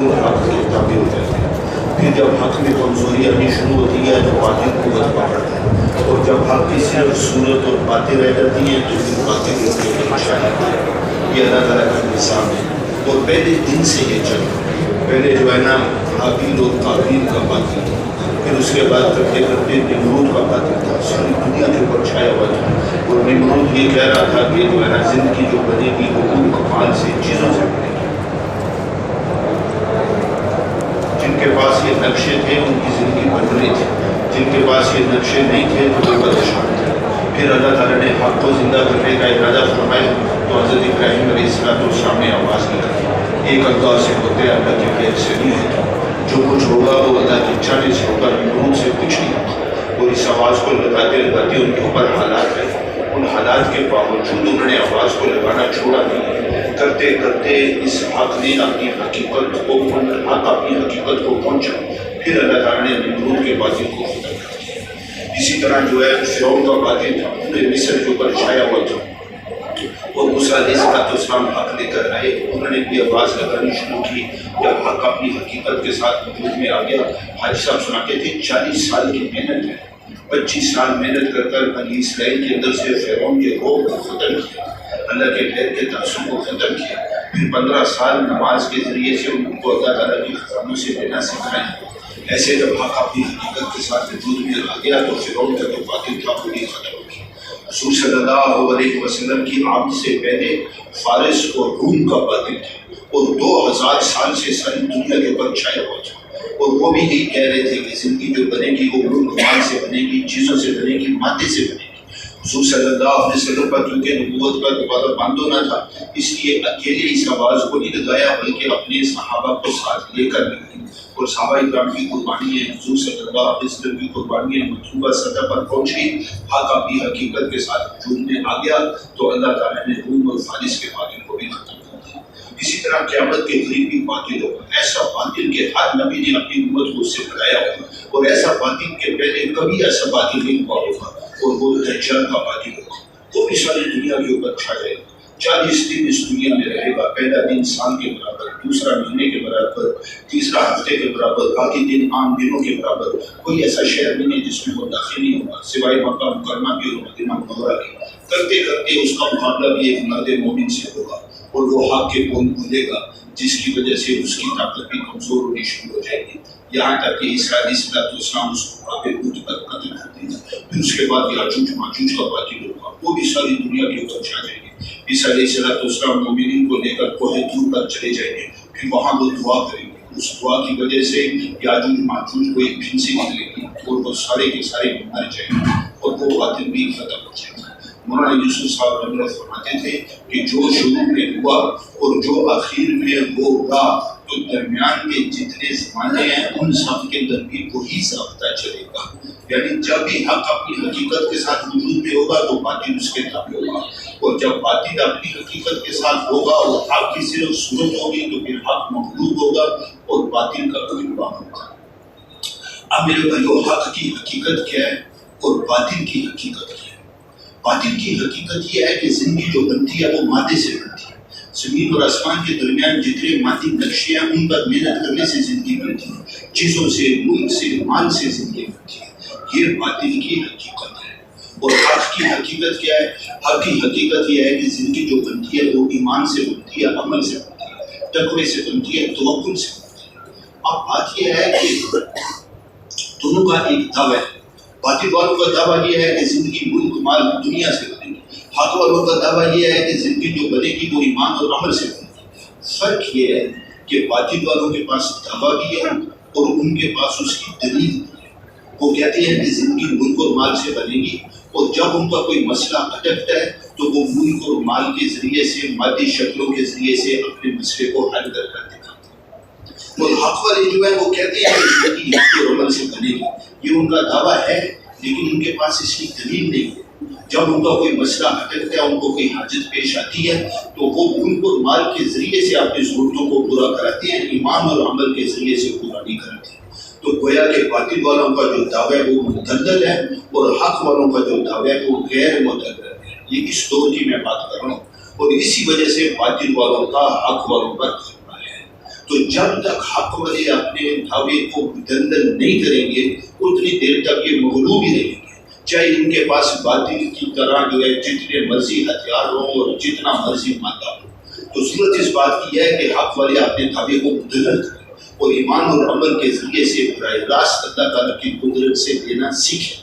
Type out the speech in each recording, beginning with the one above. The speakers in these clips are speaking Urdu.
خود حق کے تابع ہو جاتے ہیں۔ پھر جب حق میں کمزوری آنی شروع ہوتی ہے تو باطل قوت پکڑتا ہے، اور جب حق کی صرف صورت اور باتیں رہ جاتی ہیں تو پھر باطل کے اوپر پریشانی ہوتی ہے۔ یہ اللہ تعالیٰ کا نظام ہے، اور پہلے دن سے یہ چلا۔ پہلے جو ہے نا حابیل اور قابیل کا باطل تھا، پھر اس کے بعد کرتے کرتے نمرود کا باطل تھا، ساری دنیا کے اوپر چھایا ہوا تھا۔ اور نمرود یہ کہہ رہا تھا کہ جو ہے نا زندگی جو بنے گی وہ ان کمال سے چیزوں سے بنے گی۔ جن کے پاس یہ نقشے تھے ان کی زندگی بن رہی تھی، جن کے پاس یہ نقشے نہیں تھے تو وہ پریشان تھے۔ پھر اللہ تعالیٰ نے حق کو زندہ کرنے کا ارادہ فرمایا تو حضرت ابراہیم علیہ السلام نے آواز نکالی، ایک اللہ سے ہوتے اللہ کے غیر سے نہیں ہوتا، جو کچھ ہوگا وہ اللہ کی چاہنے سے ہوگا، نمرود سے کچھ نہیں ہوگا۔ اور اس آواز کو لگاتے لگاتے ان کے اوپر حالات آئے، ان حالات کے باوجود انہوں نے آواز کو لگانا چھوڑا نہیں، کرتے کرتے اس حق نے اپنی حقیقت کو حق اپنی حقیقت کو پہنچا۔ پھر اللہ تعالیٰ نے نمرود کے باطل کو ختم کر دیا۔ اسی طرح جو ہے فرعون کا باطل تھا، پورے مصر کے اوپر چھایا ہوا تھا، اور موسیٰ علیہ السلام حق لے کر آئے، انہوں نے بھی آواز لگانی شروع کی۔ جب حق اپنی حقیقت کے ساتھ وجود میں آ گیا، حاجی صاحب سناتے تھے 40 سال کی محنت ہے، 25 سال محنت کر کر بنی اسرائیل کے اندر سے فرعون کے روب کو ختم کیا، اللہ کے غیر کے تعصب کو ختم کیا۔ پھر 15 سال نماز کے ذریعے سے ان کو اللہ تعالیٰ کی خزانوں سے لینا سکھایا۔ ایسے جب حق اپنی حقیقت کے ساتھ وجود میں آ گیا تو فرعون کا جو باطل تھا وہ بھی ختم ہو گیا۔ رسول صلی اللہ علیہ وسلم کی آمد سے پہلے فارس اور روم کا باطل تھا، اور 2000 سال سے ساری دنیا کے اوپر چھایا ہوا تھا، اور وہ بھی یہی کہہ رہے تھے کہ زندگی جو بنے گی وہ ملک مال سے بنے گی، چیزوں سے بنے گی، مادے سے بنے گی۔ حضور صلی اللہ علیہ وسلم پر کیونکہ نبوت کا دروازہ بند ہونا تھا، اس لیے اکیلے اس آواز کو نہیں لگایا بلکہ اپنے صحابہ کو ساتھ لے کر لگائی، اور صحابہ اکرام کی قربانیاں، حضور صلی اللہ علیہ وسلم کی قربانیاں مطلوبہ سطح پر پہنچ گئی۔ حق اپنی حقیقت کے ساتھ وجود میں آ گیا تو اللہ تعالیٰ نے روم اور فارس کے باطل کو بھی ختم کر دیا۔ اسی طرح قیامت کے قریب بھی باطل ہوگا، ایسا باطل کہ ہر نبی نے اپنی امت کو اس سے بڑھایا ہوگا، اور ایسا باطل کہ پہلے کبھی ایسا باطل نہیں ہوا ہوگا، اور وہ دجال کا باطل ہوگا، وہ بھی ساری دنیا کے اوپر چھا جائے گا۔ 40 دن اس دنیا میں رہے گا، پہلا دن سال کے برابر، دوسرا مہینے کے برابر، تیسرا ہفتے کے برابر، باقی دن عام دنوں کے برابر۔ کوئی ایسا شہر نہیں ہے جس میں وہ داخل نہیں ہوگا سوائے مکہ مکرمہ کے اور مدینہ منورہ کے۔ کرتے کرتے اس کا مقابلہ بھی ایک مرد مومن سے ہوگا، اور وہ حق کے بول بولے گا، جس کی وجہ سے اس کی طاقت بھی کمزور ہونی شروع ہو جائے گی، یہاں تک کہ عیسیٰ علیہ السلام اس کو وہاں پہ بدھ پر قتل کر دے گا۔ پھر اس کے بعد یاجوج ماجوج کا باطل ہوگا، وہ بھی ساری دنیا کے اوپر چھا جائے گی۔ عیسیٰ علیہ السلام مومنین کو لے کر کوہ طور پر چلے جائیں گے، پھر وہاں وہ دعا کریں گے، اس دعا کی وجہ سے یاجوج ماجوج کو ایک پھنسی نکلے گی، اور وہ سارے کے سارے مر جائیں گے، اور وہ باطل بھی ختم ہو جائے گا۔ مولانا یوسف صاحب رحمۃ فرماتے تھے کہ جو شروع میں ہوا اور جو آخر میں ہوگا، تو درمیان کے جتنے زمانے ہیں ان سب کے اندر بھی وہی ضابطہ چلے گا۔ یعنی جب بھی حق اپنی حقیقت کے ساتھ وجود میں ہوگا تو باطل اس کے تابع ہوگا، اور جب باطل اپنی حقیقت کے ساتھ ہوگا اور حق کی صرف صورت ہوگی تو پھر حق مغلوب ہوگا اور باطل کا غلبہ ہوگا۔ اب میرے بھائیو، حق کی حقیقت کیا ہے اور باطل کی حقیقت کیا ہے؟ باطل کی حقیقت یہ ہے کہ زندگی جو بنتی ہے وہ مادے سے بنتی ہے، زمین اور آسمان کے درمیان جتنے مادی نقشے ہیں ان پر محنت کرنے سے زندگی بنتی ہے، چیزوں سے، ملک سے، مال سے زندگی بنتی ہے۔ یہ باطل کی حقیقت ہے۔ اور حق کی حقیقت کیا ہے؟ حق کی حقیقت یہ ہے کہ زندگی جو بنتی ہے وہ ایمان سے بنتی ہے، عمل سے بنتی ہے، تقوی سے بنتی ہے، توکل سے بنتی ہے۔ اب بات یہ ہے کہ دونوں کا ایک دعویٰ ہے۔ باطل والوں کا دعویٰ یہ ہے کہ زندگی ملک مال دنیا سے بنے گی، حق والوں کا دعویٰ یہ ہے کہ زندگی جو بنے گی وہ ایمان اور عمل سے بنے گی۔ فرق یہ ہے کہ باطل والوں کے پاس دعویٰ بھی ہے اور ان کے پاس اس کی دلیل بھی ہے۔ وہ کہتے ہیں کہ زندگی ملک اور مال سے بنے گی، اور جب ان کا کوئی مسئلہ اٹکتا ہے تو وہ ملک اور مال کے ذریعے سے، مادی شکلوں کے ذریعے سے اپنے مسئلے کو حل کر دکھاتے ہیں۔ اور حق والے جو ہے وہ کہتے ہیں کہ زندگی حق اور عمل سے بنے گی، یہ ان کا دعویٰ ہے، لیکن ان کے پاس اس کی دلیل نہیں ہے۔ جب ان کا کوئی مسئلہ اٹکتا ہے، ان کو کوئی حاجت پیش آتی ہے تو وہ ملک اور مال کے ذریعے سے اپنی ضرورتوں کو پورا کراتے ہیں، ایمان اور عمل کے ذریعے سے پورا نہیں کراتے۔ تو گویا کہ باطل والوں کا جو دعویٰ ہے وہ مدلل ہے، اور حق والوں کا جو دعویٰ ہے وہ غیر مدلل ہے۔ یہ اس دور کی میں بات کر رہا ہوں، اور اسی وجہ سے باطل والوں کا حق والوں پر غلبہ ہے۔ تو جب تک حق والے اپنے دعوے کو مدلل نہیں کریں گے اتنی دیر تک یہ مغلوب ہی رہیں گے، چاہے ان کے پاس باطل کی طرح جو ہے جتنے مرضی ہتھیار ہوں اور جتنا مرضی مادہ ہو۔ تو ضرورت اس بات کی ہے کہ حق والے اپنے دعوے کو مدلل کریں اور ایمان اور عمل کے ذریعے سے براہ راست اللہ تعالیٰ کی قدرت سے لینا سیکھیں۔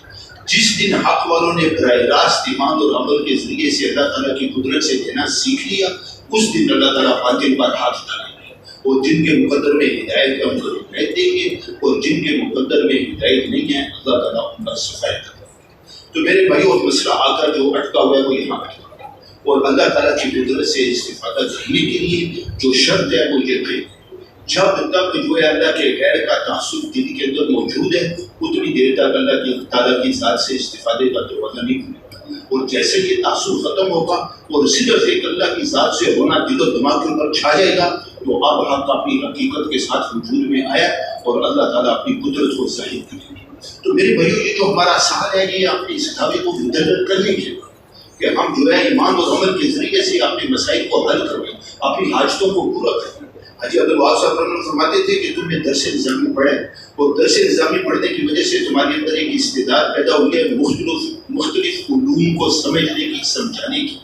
جس دن حق والوں نے براہ راست ایمان اور عمل کے ذریعے سے اللہ تعالیٰ کی قدرت سے لینا سیکھ لیا، اس دن اللہ تعالیٰ باطل پر ہاتھ ڈالیں گے، اور جن کے مقدر میں ہدایت ہے ان کو ہدایت دیں گے، اور جن کے مقدر میں ہدایت نہیں ہے اللہ تعالیٰ ان کا صفائی کریں گے۔ تو میرے بھائیو مسئلہ آ کر جو اٹکا ہوا ہے وہ یہاں اٹکا ہے، اور اللہ تعالیٰ کی قدرت سے استفادہ کرنے کے لیے جو شرط ہے وہ یہ کہ جب تک جو ہے اللہ کے غیر کا تعصب دل کے اندر موجود ہے اتنی دیر تک اللہ کی تعالیٰ کی ذات سے استفادے کا دروازہ نہیں کھلے گا، اور جیسے یہ تعصب ختم ہوگا اور صرف ایک اللہ کی ذات سے ہونا دل و دماغ کے اوپر چھا جائے گا تو اب حق اپنی حقیقت کے ساتھ وجود میں آیا اور اللہ تعالیٰ اپنی قدرت کو ظاہر کرے گا۔ تو میرے بھائیو یہ جو ہمارا سوال ہے یہ اپنے اس دعوے کو مدلل کرنے کے کہ ہم جو ہے ایمان اور عمل کے ذریعے سے اپنے مسائل کو حل کریں، اپنی حاجتوں کو پورا کریں۔ حاجی عبدالوہاب صاحب فرماتے تھے کہ تم نے درس نظامی پڑھا ہے اور درس نظامی پڑھنے کی وجہ سے تمہارے اندر ایک استعداد پیدا ہوئی ہے مختلف علوم کو سمجھنے کی، سمجھانے کی۔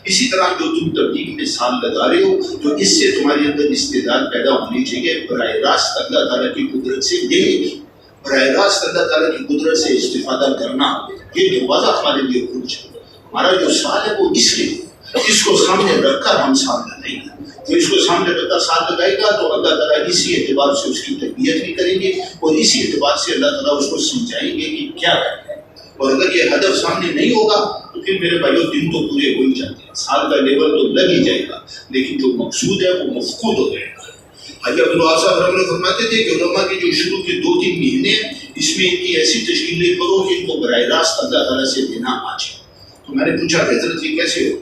اسی طرح جو تم تبلیغ میں سال لگا رہے ہو تو اس سے تمہارے اندر استعداد پیدا ہونی چاہیے براہ راست اللہ تعالیٰ کی قدرت سے لینے کی، براہ راست اللہ تعالیٰ کی قدرت سے استفادہ کرنا، یہ دروازہ ہمارے لیے کھل جائے۔ ہمارا جو سال ہے وہ اس لیے اس کو سامنے رکھ کر ہم سال لگائیں گے، جو اس کو سامنے رکھ کر سال لگائے گا تو اللہ تعالیٰ اسی اعتبار سے اس کی تربیت بھی کریں گے اور اسی اعتبار سے اللہ تعالیٰ اس کو سمجھائیں گے کہ کیا کرنا ہے۔ اور اگر یہ ہدف سامنے نہیں ہوگا تو پھر میرے بھائیوں دن تو پورے ہو ہی جاتے ہیں، سال کا لیول تو لگ ہی جائے گا لیکن جو مقصود ہے وہ مفقود ہو جائے گا۔ حضرت عبدالوہاب صاحب فرماتے تھے کہ علماء کے جو شروع کے 2-3 مہینے ہیں اس میں ان کی ایسی تشکیلیں کرو کہ ان کو براہ راست اللہ تعالیٰ سے لینا آ جائے۔ تو میں نے پوچھا کہ حضرت یہ کیسے ہو؟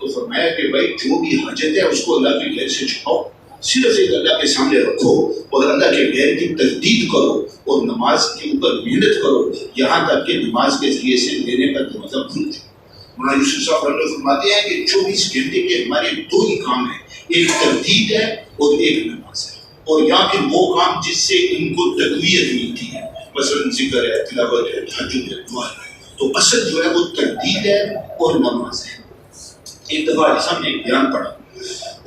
تو فرمایا کہ بھائی جو بھی حاجت ہے اس کو اللہ کے غیر سے چھپاؤ، صرف ایک اللہ کے سامنے رکھو اور اللہ کے غیر کی تردید کرو اور نماز کے اوپر محنت کرو یہاں تک کہ نماز کے ذریعے سے لینے کا دروازہ کھل جائے۔ مولانا یوسف صاحب فرماتے ہیں کہ 24 گھنٹے کے ہمارے 2 ہی کام ہیں، ایک تردید ہے اور ایک نماز ہے، اور یا پھر وہ کام جس سے ان کو تقویت ملتی ہے، مثلا ذکر ہے، تلاوت ہے، تہجد ہے، دعا ہے۔ تو اصل جو ہے وہ تردید ہے اور نماز ہے۔ ایک دفعہ ہم نے ایک بیان پڑھا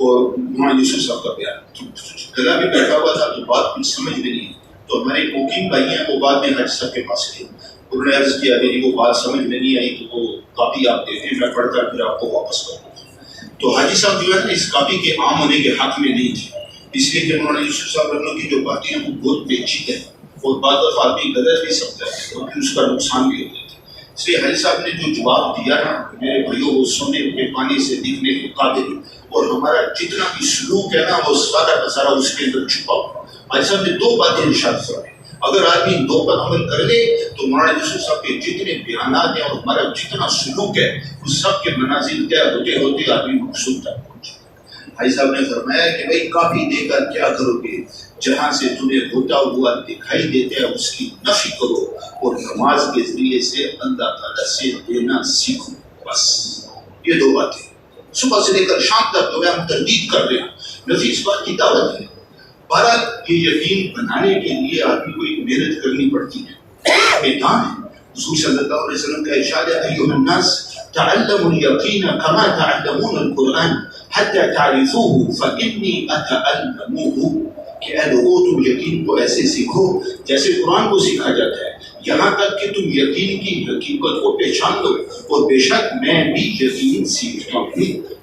اور مولانا یوسف صاحب کا بیان، گلا بھی بیٹھا ہوا تھا تو بات کچھ سمجھ میں نہیں، تو ہمارے مقیم بھائی ہیں وہ بعد میں حاجی صاحب کے پاس گئے، انہوں نے عرض کیا کہ وہ بات سمجھ میں نہیں آئی تو وہ کاپی آپ دے دیں، میں پڑھ کر پھر آپ کو واپس کر دوں۔ تو حاجی صاحب جو ہے نا اس کاپی کے عام ہونے کے حق میں نہیں تھے، اس لیے کہ مولانا یوسف صاحب کی جو باتیں ہیں وہ بہت پیچیدہ ہیں اور بعض دفعہ آدمی غلط بھی سمجھتا ہے اور پھر اس کا نقصان بھی ہوتا ہے۔ اس لیے حاجی صاحب نے جو جواب دیا نا میرے بھائیوں وہ سونے کے پانی سے لکھنے کے قابل، اور ہمارا جتنا بھی سلوک ہے نا وہ سارا کا سارا اس کے اندر چھپا ہوا۔ حاجی صاحب نے 2 باتیں ارشاد فرمائی، اگر آدمی 2 پر عمل کر لے تو مولانا یوسف صاحب کے جتنے بیانات ہیں اور ہمارا جتنا سلوک ہے اس سب کے منازل طے ہوتے ہوتے آدمی مقصود تک پہنچے۔ حاجی صاحب نے فرمایا کہ بھائی کافی دے کر کیا کرو گے، جہاں سے تمہیں ہوتا ہوا دکھائی دیتا ہے اس کی نفی کرو اور نماز کے ذریعے سے اللہ تعالیٰ سے دینا سیکھو، بس یہ 2 باتیں صبح سے لے کر شام تک جو ہے ہم تردید کر رہے ہیں، نفی اس بات کی دعوت ہے۔ بہرحال یہ یقین بنانے کے لیے آدمی کو ایک محنت کرنی پڑتی ہے، میدان ہے۔ حضور صلی اللہ علیہ وسلم کا ارشاد ہے ایھا الناس تعلموا الیقین کما تعلمون القرآن حتی تعرفوه فانی اتعلموه، کہ اے لوگوں تم یقین کو ایسے سیکھو جیسے قرآن کو سیکھا جاتا ہے، یہاں تک کہ تم یقین کی حقیقت کو پہچان لو، اور بے شک میں بھی یقین سیکھتا ہوں۔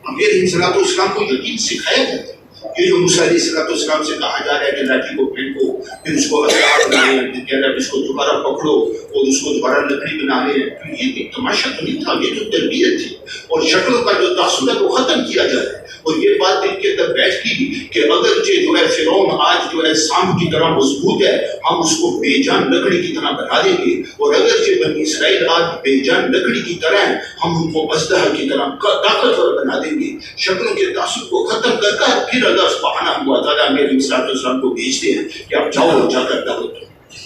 امبیا علیہ السلام کو یقین سکھایا جاتا ہے۔ یہ جو موسیٰ علیہ السلام سے کہا جا رہا ہے کہ لاٹھی کو پھینکو پھر اس کو ہتھیار بنائے، کہہ رہا ہے اس کو دوبارہ پکڑو اور اس کو دوبارہ لکڑی بنا لے، تو یہ ایک تماشا تو نہیں تھا، یہ تو تربیت تھی، اور شکلوں کا جو تعصب ہے وہ ختم کیا جا رہا ہے۔ اور یہ بات دل کے اندر بیٹھ گئی کہ اگرچہ جو ہے فرعون آج جو ہے سانپ کی طرح مضبوط ہے، ہم اس کو بے جان لکڑی کی طرح بنا دیں گے، اور اگرچہ بنی اسرائیل آج بے جان لکڑی کی طرح ہیں، ہم ان کو اژدہا کی طرح طاقتور بنا دیں گے۔ شکلوں کے تعصب کو ختم کر کر پھر اللہ سبحانہ و تعالیٰ امبیا علیہ السلام کو بھیجتے ہیں کہ آپ جاؤ اور جا کر دعوت دو۔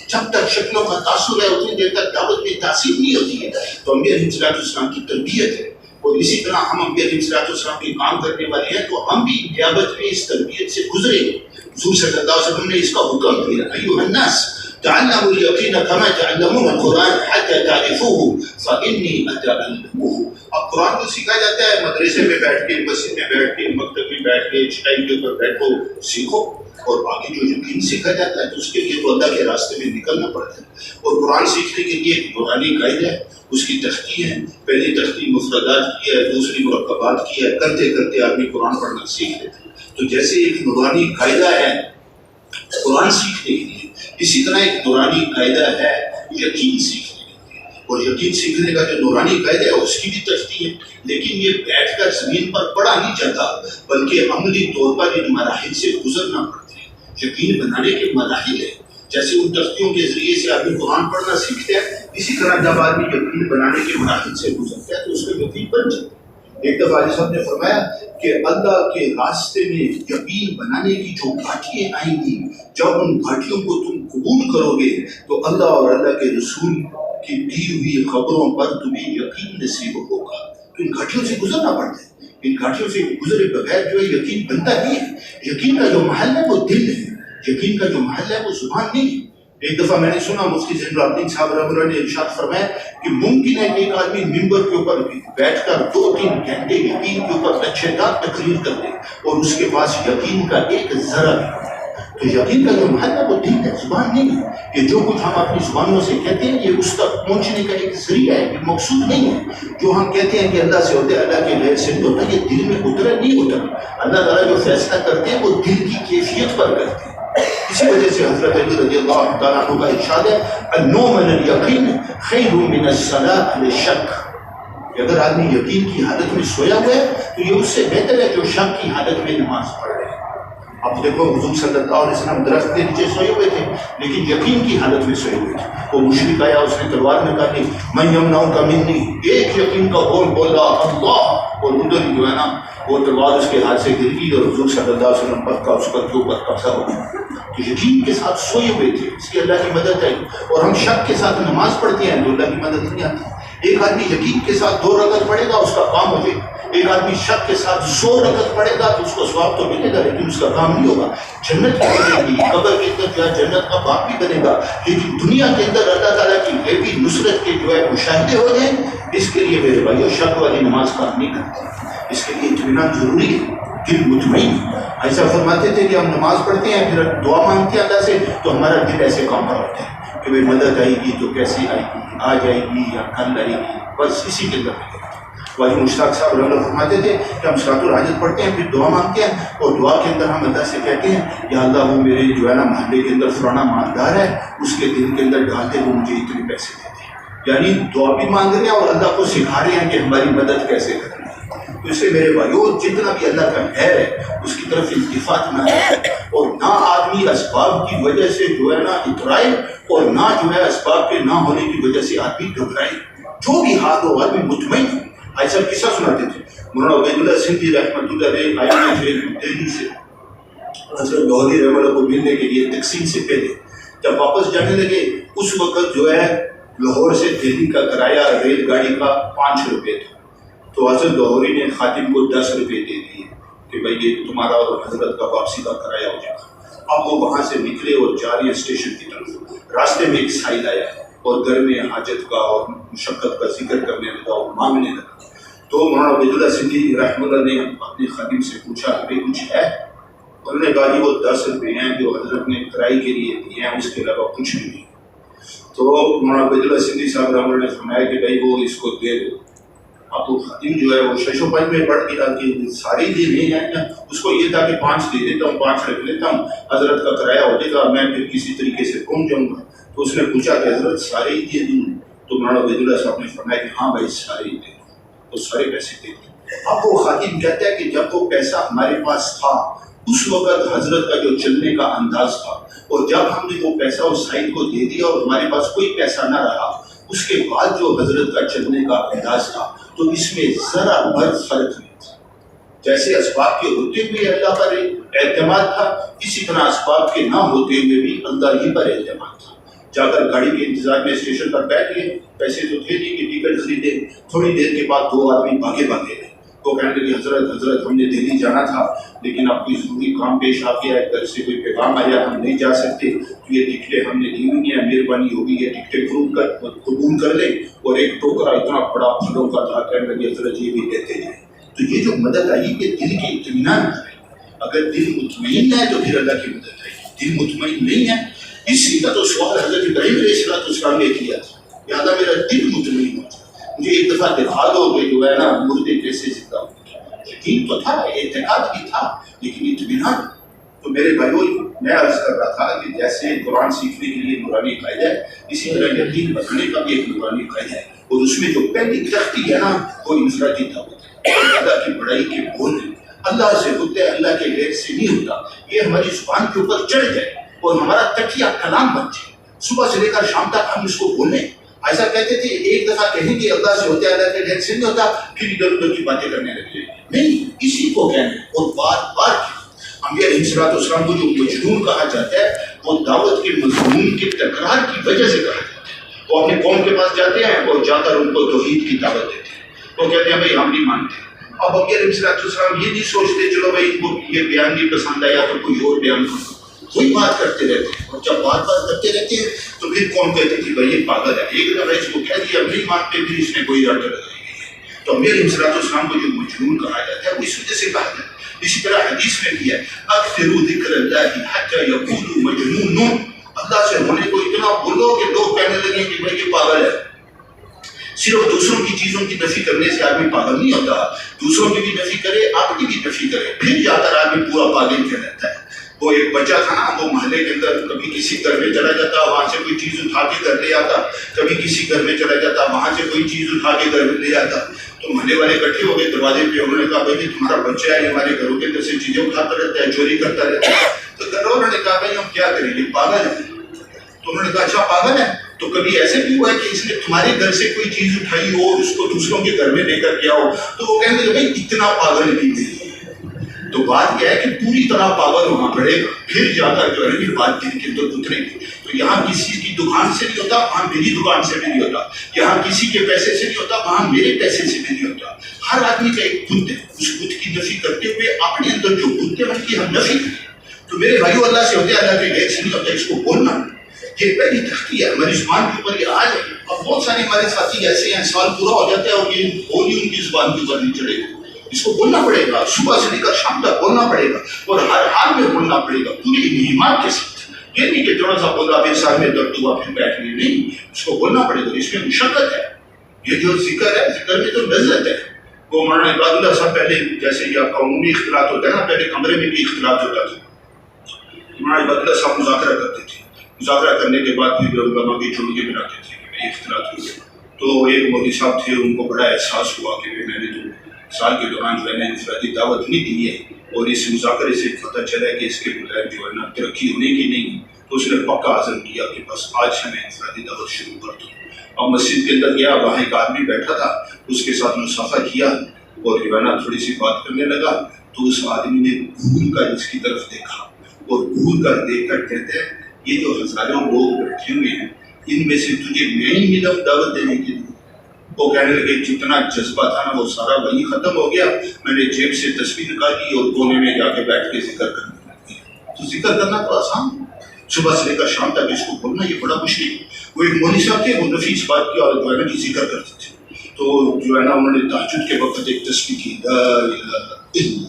جب تک شکلوں کا تعصب ہے اتنی دیر تک دعوت میں تاثیر نہیں ہوتی ہے۔ تو امبیا علیہ السلام کی تربیت ہے، اور اسی طرح ہم انبیاء علیہ السلام کے کام کرنے والے ہیں تو ہم بھی نیابت میں اس تربیت سے گزرے ہیں حضور صلی اللہ علیہ وسلم نے اس کا حکم دیا، ایھا الناس تعلموا اليقین کما تعلمون القرآن حتی تعرفوه فإنی أتعلمه۔ اب قرآن کو سکھایا جاتا ہے مدرسے میں بیٹھ کے، مسجد میں بیٹھ کے، مکتب میں بیٹھ کے، چٹائی کے اوپر بیٹھو سیکھو، اور باقی جو یقین سیکھا جاتا ہے تو اس کے لیے تو اللہ کے راستے میں نکلنا پڑتا ہے۔ اور قرآن سیکھنے کے لیے ایک نورانی قاعدہ ہے، اس کی تختی ہے، پہلی تختی مفردات کی ہے، دوسری مرکبات کی ہے، کرتے کرتے آدمی قرآن پڑھنا سیکھ لیتا ہے۔ تو جیسے ایک نورانی قاعدہ ہے قرآن سیکھنے کے لیے، اسی طرح ایک نورانی قاعدہ ہے یقین سیکھنے کے لیے، اور یقین سیکھنے کا جو نورانی قاعدہ ہے اس کی بھی تختی ہے، لیکن یہ بیٹھ کر زمین پر پڑھا نہیں جاتا، بلکہ عملی طور پر ان مراحل سے گزرنا پڑتا ہے۔ یقین بنانے کے مراحل ہیں، جیسے ان تختیوں کے ذریعے سے آدمی قرآن پڑھنا سیکھتے ہیں، اسی طرح جب آدمی یقین بنانے کے مراحل سے گزرتا ہے تو اس کا یقین بن جاتا ہے۔ ایک دفعہ علیہ صاحب نے فرمایا کہ اللہ کے راستے میں یقین بنانے کی جو گھاٹیاں آئیں گی، جب ان گھاٹیوں کو تم قبول کرو گے تو اللہ اور اللہ کے رسول کی دی ہوئی خبروں پر تمہیں یقین نصیب ہوگا۔ تو ان گھاٹیوں سے گزرنا پڑتا ہے، ان گھاٹیوں سے گزرے بغیر جو ہے یقین بنتا نہیں ہے۔ یقین کا جو محل ہے وہ دل ہے، یقین کا جو محل ہے وہ زبان نہیں ہے۔ ایک دفعہ میں نے سنا مفتی زین العابدین صاحب رحمۃ اللہ نے ارشاد فرمایا کہ ممکن ہے کہ ایک آدمی ممبر کے اوپر بیٹھ کر 2-3 گھنٹے یقین کے اوپر اچھے دار تقریر کر دے اور اس کے پاس یقین کا ایک ذرہ بھی ہو۔ تو یقین کا جو محل ہے وہ دل ہے، زبان نہیں ہے۔ یہ جو کچھ ہم اپنی زبانوں سے کہتے ہیں یہ اس تک پہنچنے کا ایک ذریعہ ہے، یہ مقصود نہیں ہے۔ جو ہم کہتے ہیں کہ اللہ سے ہوتا ہے، اللہ کے غیر سے ہوتا ہے، یہ دل میں اترا نہیں ہوتا۔ اللہ تعالیٰ جو فیصلہ کرتے ہیں وہ دل کی کیفیت پر کرتے ہیں۔ اسی وجہ سے حضرت علی رضی اللہ تعالیٰ عنہ کا ارشاد ہے النوم من الیقین خیر من الصلاۃ للشک، کہ اگر آدمی یقین کی حالت میں سویا ہوا ہے تو یہ اس سے بہتر ہے جو شک کی حالت میں نماز پڑھ رہے ہیں۔ اب دیکھو حضور صلی اللہ علیہ وسلم درخت کے نیچے سوئے ہوئے تھے لیکن یقین کی حالت میں سوئے ہوئے تھے۔ وہ مشرک آیا، اس نے تلوار نکالی، من یمنعک منی، ایک یقین کا بول بولا اللہ، اور ادھر جو ہے نا وہ تلوار اس کے ہاتھ سے گر گئی اور حضور صلی اللہ علیہ وسلم پر کا اس پر کے اوپر قبضہ ہو گیا۔ تو یقین کے ساتھ سوئے ہوئے تھے، اس کی اللہ کی مدد آئی۔ اور ہم شک کے ساتھ نماز پڑھتے ہیں تو اللہ کی مدد نہیں آتی۔ ایک آدمی یقین کے ساتھ 2 رکعت پڑھے گا اس کا کام ہو جائے گا، ایک آدمی شک کے ساتھ 100 رکعت پڑھے گا تو اس کو ثواب تو ملے گا لیکن اس کا کام نہیں ہوگا۔ جنت کی بنے گی، قبر کے اندر جو ہے جنت کا باپ بھی بنے گا، لیکن دنیا کے اندر اللہ تعالیٰ کی غیبی نصرت کے جو ہے مشاہدے ہو جائیں، اس کے لیے میرے بھائیو شک والی نماز کام نہیں کرتی۔ اس کے لیے اطمینان ضروری ہے، دل مطمئن۔ ایسا فرماتے تھے کہ ہم نماز پڑھتے ہیں پھر دعا مانگتے ہیں اللہ سے تو ہمارا دل ایسے کام پر ہوتا ہے کہ بھائی مدد آئے گی تو کیسے آئے گی، آ جائے گی یا کل آئے گی، بس اسی کے اندر واجب مشتاق صاحب رحمۃ اللہ فرماتے تھے کہ ہم صلاۃ الحاجت پڑھتے ہیں پھر دعا مانگتے ہیں اور دعا کے اندر ہم اللہ سے کہتے ہیں یا اللہ وہ میرے جو ہے نا محلے کے اندر فلانا مالدار ہے، اس کے دل کے اندر ڈال دے وہ مجھے اتنے پیسے دے دے۔ یعنی دعا بھی مانگ رہے ہیں اور اللہ کو سکھا رہے ہیں کہ ہماری مدد کیسے کریں۔ تو اس سے میرے بھائیو جتنا بھی اللہ کا خیر ہے اس کی طرف التفات نہ ہے، اور نہ آدمی اسباب کی وجہ سے جو ہے نا اترائے اور نہ جو ہے اسباب کے نہ ہونے کی وجہ سے آدمی گھبرائے۔ جو بھی حال ہو آدمی مطمئن ہو۔ ایسا قصہ سناتے تھے مولانا عبید اللہ سندھی رحمۃ اللہ علیہ آئے تھے دہلی سے حضرت گودی رحمۃ اللہ کو ملنے کے لیے تقسیم سے پہلے۔ جب واپس جانے لگے اس وقت جو ہے لاہور سے دہلی کا کرایہ ریل گاڑی کا 5 روپے تھا، تو حضرت لاہوری نے خادم کو 10 روپے دے دیے کہ بھائی یہ تمہارا اور حضرت کا واپسی کا کرایہ ہو جائے گا۔ اب وہ وہاں سے نکلے اور جا رہے اسٹیشن کی طرف، راستے میں ایک سائل آیا اور گھر میں حاجت کا اور مشقت کا ذکر کرنے لگا اور مانگنے لگا۔ تو مولانا عبید اللہ سندھی رحمۃ اللہ نے اپنے خادم سے پوچھا کہ کچھ ہے؟ انہوں نے کہا کہ وہ 10 روپے ہیں جو حضرت نے کرائے کے لیے دیے ہیں، اس کے علاوہ کچھ بھی نہیں۔ تو مولانا عبید اللہ سندھی صاحب رحمۃ اللہ نے فرمایا کہ بھائی وہ اس کو دے دو۔ اب وہ خادم جو ہے وہ 605 میں پڑھ گیا کہ سارے دینے ہیں، اس کو یہ تھا کہ 5 دے دیتا ہوں، 5 رکھ لیتا ہوں، حضرت کا کرایہ ہو جائے گا، میں پھر کسی طریقے سے پہنچ جاؤں گا۔ تو اس نے پوچھا کہ حضرت سارے ہی دے دوں؟ تو مولانا عبید اللہ صاحب نے فرمایا کہ ہاں بھائی سارے ہی دے دو، تو سارے پیسے دے دیں۔ اب وہ خادم کہتا ہے کہ جب وہ پیسہ ہمارے پاس تھا اس وقت حضرت کا جو چلنے کا انداز تھا، اور جب ہم نے وہ پیسہ اس سائد کو دے دیا اور ہمارے پاس کوئی پیسہ نہ رہا، اس کے بعد جو حضرت کا چلنے کا انداز تھا تو اس میں ذرا بھر فرق نہیں تھا۔ جیسے اسباب کے ہوتے ہوئے اللہ پر اعتماد تھا، اسی طرح اسباب کے نہ ہوتے ہوئے بھی اللہ ہی پر اعتماد تھا۔ جا کر گاڑی کے انتظار میں اسٹیشن پر بیٹھ گئے، پیسے تو تھے نہیں کہ ٹکٹ خریدے۔ تھوڑی دیر کے بعد 2 آدمی بھاگے گئے، وہ کہنے لگے حضرت ہم نے دہلی جانا تھا لیکن اب کوئی ضروری کام پیش آ گیا ہے، گھر سے کوئی پیغام آیا، ہم نہیں جا سکتے، تو یہ ٹکٹیں ہم نے لی ہوئی ہیں، مہربانی ہوگی یہ ٹکٹیں قبول کر لیں۔ اور ایک ٹوکرا اتنا بڑا پھلوں کا تھا، کہنے لگے حضرت یہ بھی دیتے جائیں۔ تو یہ جو مدد آئی یہ دل کے اطمینان ہے۔ اگر دل مطمئن ہے تو پھر اللہ کی مدد آئے گی، دل مطمئن نہیں ہے، اسی کا تو سوال حضرت ابراہیم علیہ السلام نے کیا تھا، لہٰذا میرا دل مطمئن ہوتا ہے، مجھے ایک دفعہ دکھا دو کہ جو ہے نا مردے کیسے زندہ ہوتے، یقین تو تھا، اعتقاد بھی تھا، لیکن اطمینان۔ تو میرے بھائیوں میں عرض کر رہا تھا کہ جیسے قرآن سیکھنے کے لیے نورانی قاعدہ ہے، اسی طرح یقین رکھنے کا بھی ایک نورانی قاعدہ ہے، اور اس میں جو پہلی تختی ہے نا وہ انفرادی دعوت ہے، اللہ کی بڑائی کے بول ہے، اللہ سے ہوتا ہے، اللہ کے غیر سے نہیں ہوتا، یہ ہماری زبان کے اوپر چڑھ جائے اور ہمارا تکیہ کلام بن جائے، صبح سے لے کر شام تک ہم اس کو بولیں۔ ایسا کہتے تھے ایک دفعہ کہیں کہ اللہ سے ہوتا ہے، اللہ کے غیر سے نہیں ہوتا، پھر ادھر ادھر کی باتیں کرنے لگے، نہیں، اسی کو کہنا اور بار بار انبیاء علیہ السلام کو جو مجنون کہا جاتا ہے وہ دعوت کے مضمون کے تکرار کی وجہ سے کہا جاتا ہے۔ وہ اپنے قوم کے پاس جاتے ہیں اور جا کر ان کو توحید کی دعوت دیتے ہیں، وہ کہتے ہیں بھائی ہم نہیں مانتے۔ اب انبیاء علیہ السلام یہ نہیں سوچتے چلو بھائی ان کو یہ بیان نہیں پسند آیا تو کوئی اور بیان کرو، وہی بات کرتے رہتے ہیں، اور جب بات کرتے رہتے ہیں تو پھر کون کہتے کہ بھائی یہ پاگل ہے، ایک دفعہ اس کو کہہ دیا نہیں مانتے، پھر اس نے کوئی رٹ لگائی ہے۔ تو انبیاء علیہ السلام کو جو مجنون کہا جاتا ہے وہ اس وجہ سے کہا جاتا ہے۔ اسی طرح حدیث میں بھی ہے اکثروا ذکر اللہ حتی یقولوا مجنون، اللہ سے ہونے کو اتنا بولو کہ لوگ کہنے لگیں کہ بھائی یہ پاگل ہے۔ صرف دوسروں کی چیزوں کی نفی کرنے سے آدمی پاگل نہیں ہوتا، دوسروں کی بھی نفی کرے، اپنی بھی نفی کرے، پھر جا کر آدمی پورا پاگل کہلاتا ہے۔ وہ ایک بچہ تھا نا، وہ محلے کے اندر کبھی کسی گھر میں چلا جاتا، وہاں سے کوئی چیز اٹھا کے گھر لے آتا، کبھی کسی گھر میں چلا جاتا، وہاں سے کوئی چیز اٹھا کے گھر میں لے آتا۔ تو محلے والے اکٹھے ہو گئے دروازے پہ، انہوں نے کہا بھائی تمہارا بچہ ہے، ہمارے گھروں کے اندر سے چیزیں اٹھاتا رہتا ہے، چوری کرتا رہتا ہے۔ تو گھر والوں نے کہا بھائی ہم کیا کریں، یہ پاگل ہے۔ تو انہوں نے کہا اچھا پاگل ہے تو کبھی ایسے بھی ہوا ہے کہ اس نے تمہارے گھر سے کوئی چیز اٹھائی ہو اور اس کو دوسروں کے گھر میں لے کر گیا ہو؟ تو وہ کہنے لگے بھائی اتنا پاگل بھی نہیں۔ تو بات یہ ہے کہ پوری طرح پاگل ہونا پڑے گا، پھر جا کر جو ہے یہ بات دل کے اندر اترے گی۔ تو یہاں کسی کی دکان سے نہیں ہوتا، وہاں میری دکان سے بھی نہیں ہوتا، یہاں کسی کے پیسے سے نہیں ہوتا، وہاں میرے پیسے سے بھی نہیں ہوتا۔ ہر آدمی کا ایک بت ہے، اس بت کی نفی کرتے ہوئے اپنے اندر جو بت ہے ان کی ہم نفی کریں۔ تو میرے بھائیو اللہ سے ہوتے ہیں، اللہ کے غیر سے نہیں ہوتا، اس کو بولنا یہ پہلی تختی ہے ہماری زبان کے اوپر، یہ آج ہے۔ اب بہت سارے ہمارے ساتھی ایسے ہیں سال پورا ہو جاتا ہے اور یہ بولی ان کی زبان کے اوپر نہیں چڑھے گا، اس کو بولنا پڑے گا، صبح سے لے کر شام تک بولنا پڑے گا اور ہر حال میں بولنا پڑے گا پوری مہمات کے ساتھ۔ یہ نہیں کہ تھوڑا سا بولا پھر سر میں درد ہوا پھر بیٹھ گئے، نہیں، اس کو بولنا پڑے گا، اس میں مشقت ہے۔ یہ جو ذکر ہے، ذکر میں تو لذت ہے۔ وہ مولانا عباد اللہ صاحب پہلے جیسے یہ آپ کا عمومی اختلاط ہوتا ہے نا، پہلے کمرے میں بھی اختلاط ہوتا تھا، مولانا عباد اللہ صاحب مذاکرہ کرتے تھے، مذاکرہ کرنے کے بعد پھر علماء کی چڑھیے بناتے تھے کہ یہ اختلاط ہوئے۔ تو ایک مولوی صاحب تھے، ان کو بڑا احساس ہوا کہ میں نے تو سال کے دوران جو ہے نا انفرادی دعوت نہیں دی ہے اور اس مذاکرے سے پتہ چلا ہے کہ اس کے بغیر جو ہے نا ترقی ہونے کی نہیں، تو اس نے پکا عزم کیا کہ بس آج سے میں انفرادی دعوت شروع کر دوں۔ اب مسجد کے اندر گیا، وہاں ایک آدمی بیٹھا تھا، اس کے ساتھ مصافحہ کیا اور جو ہے نا تھوڑی سی بات کرنے لگا، تو اس آدمی نے گھور کر اس کی طرف دیکھا اور گھور کر دیکھ کر کہتے ہیں یہ جو ہزاروں لوگ بیٹھے ہوئے ہیں ان میں سے تجھے میں ہی ملا دعوت دینے کے لیے؟ وہ کہنے لگے جتنا جذبہ تھا نا وہ سارا وہی ختم ہو گیا، میں نے جیب سے تصویر نکالی اور کونے میں جا کے بیٹھ کے ذکر کرنے لگا۔ تو ذکر کرنا تو آسان، صبح سے لے کر شام تک اس کو بولنا یہ بڑا مشکل۔ وہ ایک مولوی صاحب تھے، وہ نفیس بات کی اور جو ہے نا کہ ذکر کرتے تھے، تو جو ہے نا انہوں نے تہجد کے وقت ایک تسبیح کی، لا الہ الا اللہ،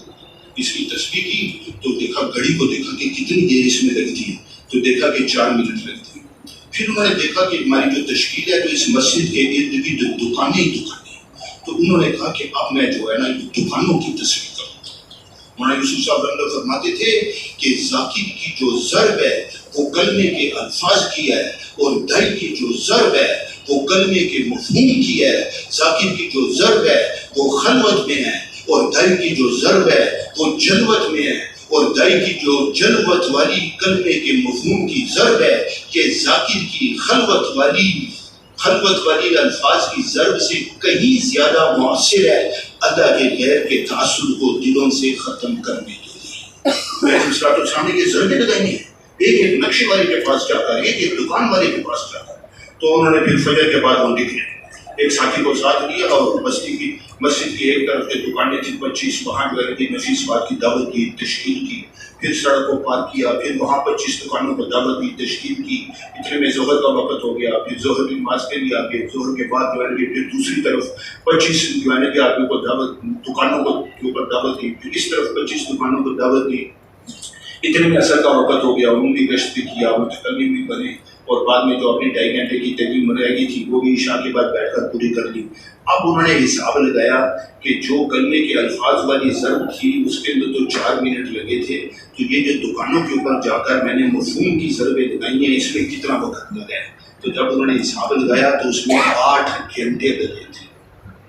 اس کی تسبیح کی تو دیکھا گھڑی کو، دیکھا کہ کتنی دیر اس میں لگتی ہے، تو دیکھا کہ 4 منٹ لگتی ہے۔ پھر انہوں نے دیکھا کہ ہماری جو تشکیل ہے تو اس مسجد کے ارد گرد دکانیں ہی دکانیں، تو انہوں نے کہا کہ اب میں جو ہے نا دکانوں کی تصویر کروں۔ مولانا یوسف صاحب رحمۃ فرماتے تھے کہ ذاکر کی جو ضرب ہے وہ کلمے کے الفاظ کی ہے اور دائی کی جو ضرب ہے وہ کلمے کے مفہوم کی ہے۔ ذاکر کی جو ضرب ہے وہ خلوت میں ہے اور دائی کی جو ضرب ہے وہ جلوت میں ہے، اور دائی کی جو جلوت والی کلمے کے مفہوم کی ضرب ہے کہ ذاکر کی خلوت والی الفاظ کی ضرب سے کہیں زیادہ مؤثر ہے اللہ کے غیر کے تعصب کو دلوں سے ختم کرنے کے لیے۔ میں اسرات السلام نے یہ ضربیں لگائی ہیں، ایک نقشے والے کے پاس جا کر، ایک دکان والے کے پاس جا کر۔ تو انہوں نے پھر فجر کے بعد وہ نکلے، ایک ساتھی کو ساتھ لیا اور بستی کی مسجد کی ایک طرف کی دکانیں تھیں 25، وہاں جو ہے نفیس بات کی دعوت کی، تشکیل کی، پھر سڑک کو پار کیا، پھر وہاں 25 دکانوں کو دعوت دی، تشکیل کی، اتنے میں ظہر کا وقت ہو گیا، پھر ظہر کی نماز کے لیے آگے، ظہر کے بعد جو ہے پھر دوسری طرف 25 جو ہے کہ آدمی کو دعوت، دکانوں کو کے اوپر دعوت دی، پھر اس طرف 25 دکانوں کو دعوت دی، اتنے میں عصر کا وقت ہو گیا، انہوں نے گشت بھی کیا، متکلم بھی بنے، اور بعد میں جو اپنی 2.5 گھنٹے کی تعلیم رہ گئی تھی وہ بھی عشاء کے بعد بیٹھ کر پوری کر لی۔ اب انہوں نے حساب لگایا کہ جو کلمے کے الفاظ والی ضرب تھی اس کے اندر تو 4 منٹ لگے تھے، تو یہ جو دکانوں کے اوپر جا کر میں نے مفہوم کی ضربیں لگائی ہیں اس میں کتنا وقت لگا ہے، تو جب انہوں نے حساب لگایا تو اس میں 8 گھنٹے لگے تھے۔